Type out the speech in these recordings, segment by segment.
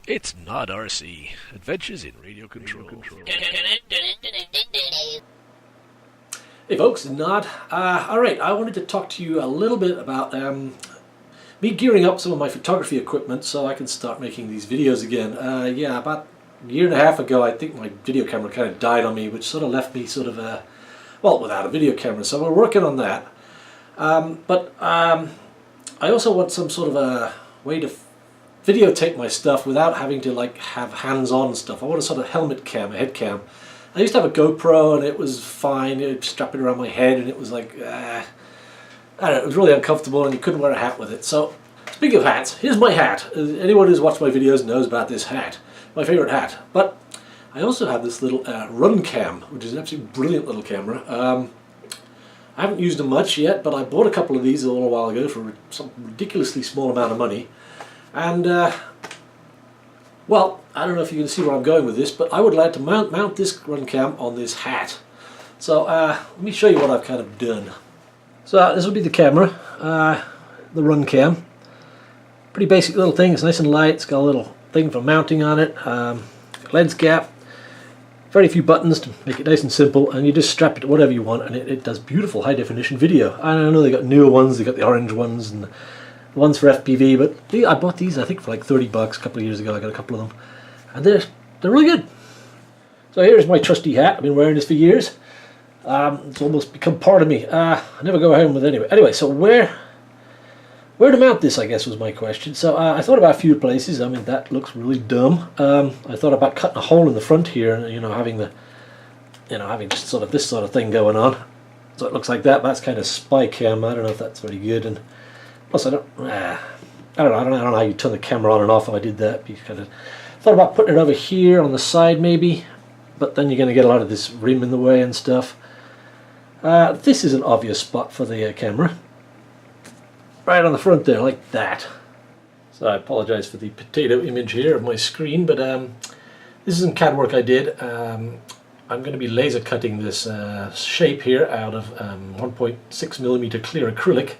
It's not RC. Adventures in Radio Control. Hey folks, Nod. Alright, I wanted to talk to you a little bit about me gearing up some of my photography equipment so I can start making these videos again. Yeah, about a year and a half ago I think my video camera kind of died on me, which sort of left me sort of, well, without a video camera, so we're working on that. But I also want some sort of a way to videotape my stuff without having to like have hands-on stuff. I want a sort of helmet cam, a head cam. I used to have a GoPro and it was fine. You'd strap it around my head and it was like, I don't know, it was really uncomfortable and you couldn't wear a hat with it. So, speaking of hats, here's my hat. Anyone who's watched my videos knows about this hat. My favorite hat. But I also have this little run cam, which is an absolutely brilliant little camera. I haven't used them much yet, but I bought a couple of these a little while ago for some ridiculously small amount of money. And, well, I don't know if you can see where I'm going with this, but I would like to mount this run cam on this hat. So, let me show you what I've kind of done. So, this will be the camera, the run cam. Pretty basic little thing, it's nice and light, it's got a little thing for mounting on it, lens cap, very few buttons to make it nice and simple, and you just strap it to whatever you want, and it does beautiful high definition video. I know they got newer ones, they got the orange ones, and one's for FPV, but I bought these I think for like 30 bucks a couple of years ago. I got a couple of them and they're really good. So here's my trusty hat. I've been wearing this for years. It's almost become part of me. I never go home with it anyway. So where to mount this, I guess, was my question. So I thought about a few places. I mean, that looks really dumb. I thought about cutting a hole in the front here and having just sort of this sort of thing going on, so it looks like that. But that's kind of spy cam. I don't know if that's very good. And plus, I don't know how you turn the camera on and off if I did that. You kind of thought about putting it over here on the side maybe, but then you're going to get a lot of this rim in the way and stuff. This is an obvious spot for the camera. Right on the front there, like that. So I apologize for the potato image here of my screen, but this is some CAD work I did. I'm going to be laser cutting this shape here out of 1.6mm clear acrylic.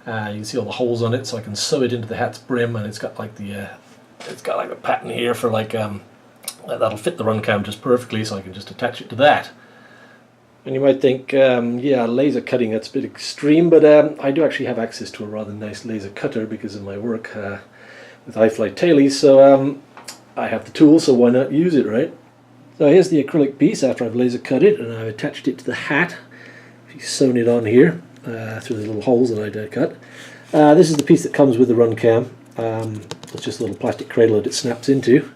You can see all the holes on it, so I can sew it into the hat's brim, and it's got like the pattern here for like that'll fit the run cam just perfectly, so I can just attach it to that. And you might think, yeah, laser cutting, that's a bit extreme, but I do actually have access to a rather nice laser cutter because of my work with iFly tailies, so I have the tool, so why not use it, right? So here's the acrylic piece after I've laser cut it, and I've attached it to the hat. I've sewn it on here through the little holes that I cut. This is the piece that comes with the run cam. It's just a little plastic cradle that it snaps into.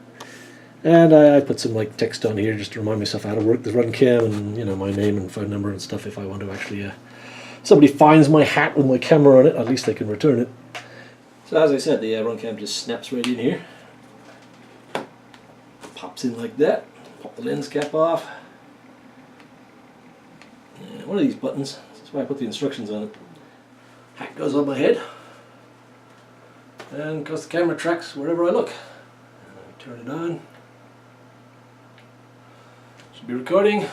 And I put some like text on here just to remind myself how to work the run cam, and my name and phone number and stuff if I want to actually somebody finds my hat with my camera on it, at least they can return it. So as I said, the run cam just snaps right in here. Pops in like that. Pop the lens cap off. And one of these buttons, that's why I put the instructions on it. Hat goes on my head. And because the camera tracks wherever I look. And I turn it on. Should be recording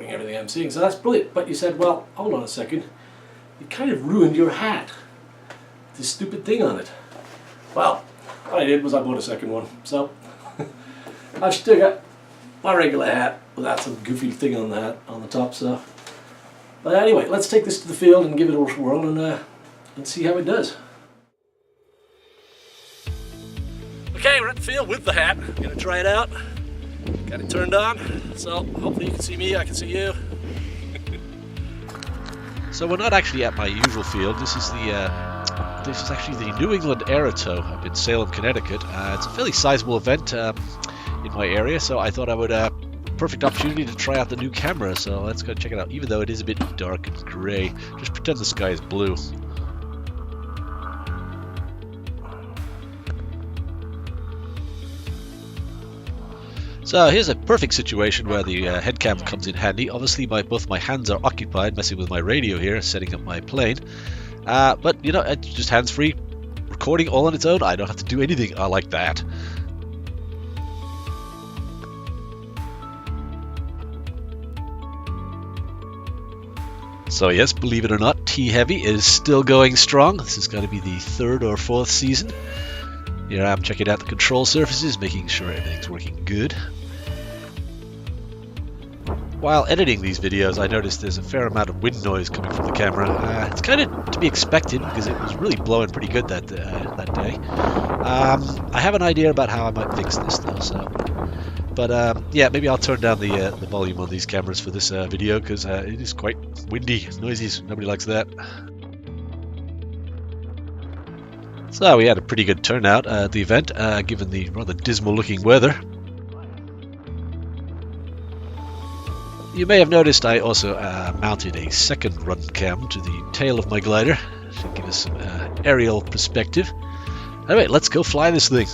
everything I'm seeing, so that's brilliant. But you said, well, hold on a second, you kind of ruined your hat, this stupid thing on it. Well, what I did was I bought a second one, so I've still got my regular hat without some goofy thing on the hat on the top. So, but anyway, let's take this to the field and give it a whirl and see how it does. Okay, we're at the field with the hat. I'm gonna try it out. Got it turned on, so hopefully you can see me, I can see you. So we're not actually at my usual field. This is actually the New England Aerotow up in Salem, Connecticut. It's a fairly sizable event in my area, so I thought I would perfect opportunity to try out the new camera. So let's go check it out. Even though it is a bit dark and grey, just pretend the sky is blue. So here's a perfect situation where the head cam comes in handy. Obviously both my hands are occupied messing with my radio here, setting up my plane. But it's just hands-free, recording all on its own. I don't have to do anything like that. So yes, believe it or not, T-Heavy is still going strong. This is going to be the 3rd or 4th season. Here I'm checking out the control surfaces, making sure everything's working good. While editing these videos, I noticed there's a fair amount of wind noise coming from the camera. It's kind of to be expected because it was really blowing pretty good that day. I have an idea about how I might fix this though, so. But yeah, maybe I'll turn down the volume on these cameras for this video because it is quite windy, noisy. Nobody likes that. So we had a pretty good turnout at the event, given the rather dismal-looking weather. You may have noticed I also mounted a second run cam to the tail of my glider to give us some aerial perspective. Anyway, let's go fly this thing.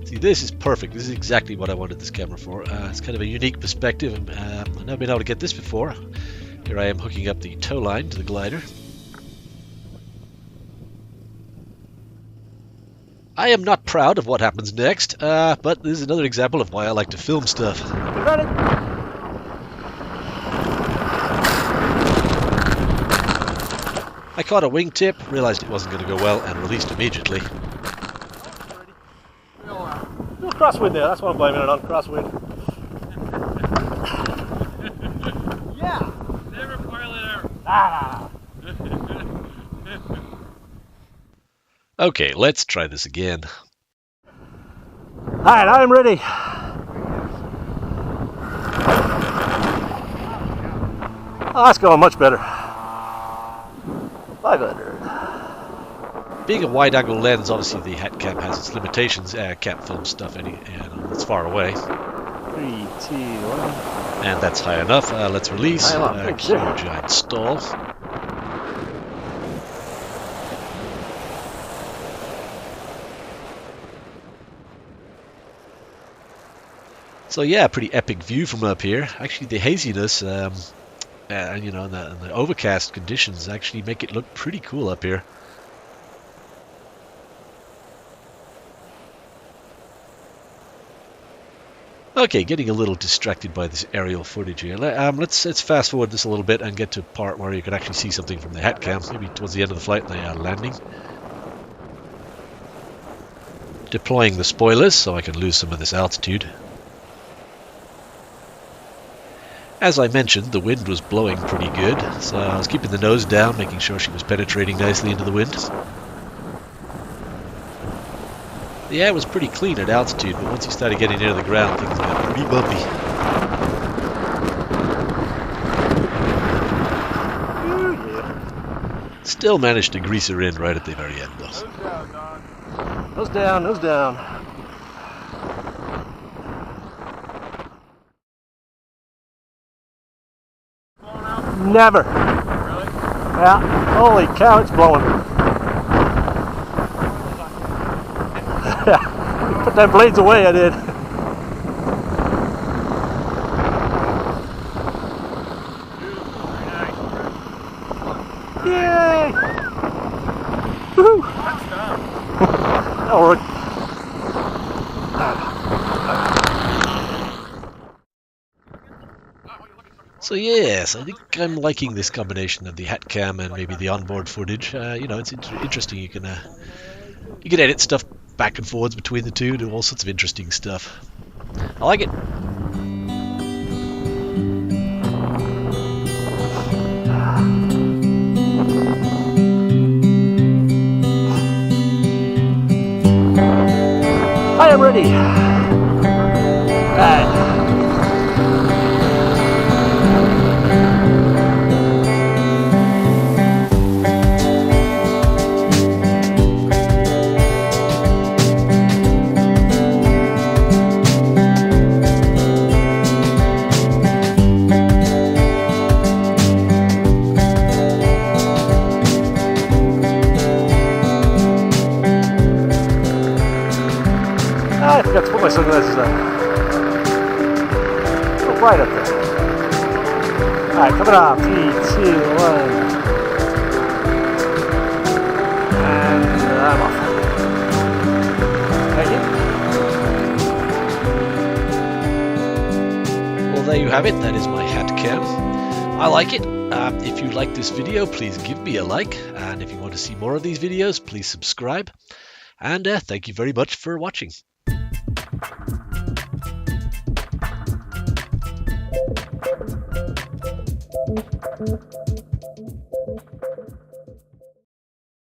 See, this is perfect. This is exactly what I wanted this camera for. It's kind of a unique perspective. I've never been able to get this before. Here I am hooking up the tow line to the glider. I am not proud of what happens next, but this is another example of why I like to film stuff. I caught a wingtip, realized it wasn't going to go well, and released immediately. Crosswind there, that's what I'm blaming it on, crosswind. Yeah! Never pilot error. Ah. Okay, let's try this again. Alright, I'm ready. Oh, that's going much better. 500. Being a wide-angle lens, obviously the HatCam has its limitations. Can't film stuff it's far away. 3, 2, 1. And that's high enough. Let's release. Cue Sure. giant stall. So yeah, pretty epic view from up here. Actually, the haziness, and the overcast conditions actually make it look pretty cool up here. Okay, getting a little distracted by this aerial footage here. Let's fast forward this a little bit and get to a part where you can actually see something from the HatCam, maybe towards the end of the flight, the landing. Deploying the spoilers so I can lose some of this altitude. As I mentioned, the wind was blowing pretty good, so I was keeping the nose down, making sure she was penetrating nicely into the wind. The air was pretty clean at altitude, but once you started getting near the ground, things got pretty bumpy. Still managed to grease her in right at the very end, though. Nose down, nose down. Never. Really? Yeah. Holy cow, it's blowing. Yeah. Put them blades away, I did. Yay! Woohoo! Oh, So yes, I think I'm liking this combination of the HatCam and maybe the onboard footage. It's interesting. You can edit stuff back and forwards between the two, do all sorts of interesting stuff. I like it. I am ready. Right. I forgot to put my sunglasses on. Oh, right up there. Alright, coming off. 3, 2, 1. And I'm off. Thank you. there you have it. That is my HatCam. I like it. If you like this video, please give me a like. And if you want to see more of these videos, please subscribe. And thank you very much for watching.